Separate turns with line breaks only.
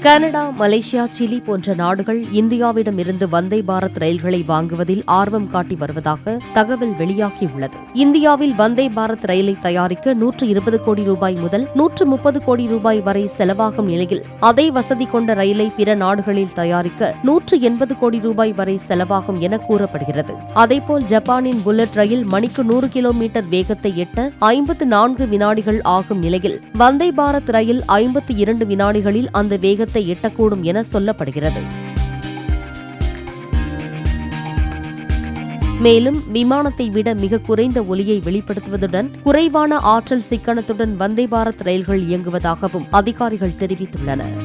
Canada, Malaysia, Chile போன்ற நாடுகள் இந்தியாவிடமிருந்து வந்தே பாரத் ரயில்களை வாங்குவதில் ஆர்வம் காட்டி வருவதாக தகவல் வெளியாகியுள்ளது. இந்தியாவில் வந்தே பாரத் ரயிலை தயாரிக்க 120 கோடி ரூபாய் முதல் 130 கோடி ரூபாய் வரை செலவாகும் நிலையில் அதே வசதி கொண்ட ரயிலை பிற நாடுகளில் தயாரிக்க 180 கோடி ரூபாய் வரை செலவாகும் என கூறப்படுகிறது. அதேபோல் ஜப்பானின் புல்லட் ரயில் மணிக்கு 100 கிலோமீட்டர் வேகத்தை எட்ட 54 வினாடிகள் ஆகும் நிலையில் வந்தே பாரத் ரயில் 52 வினாடிகளில் அந்த வேகத்தை எட்டக்கூடும் என சொல்லப்படுகிறது. மேலும் விமானத்தை விட மிக குறைந்த ஒலியை வெளிப்படுத்துவதுடன் குறைவான ஆற்றல் சிக்கனத்துடன் வந்தே பாரத் ரயில்கள் இயங்குவதாகவும் அதிகாரிகள் தெரிவித்துள்ளனர்.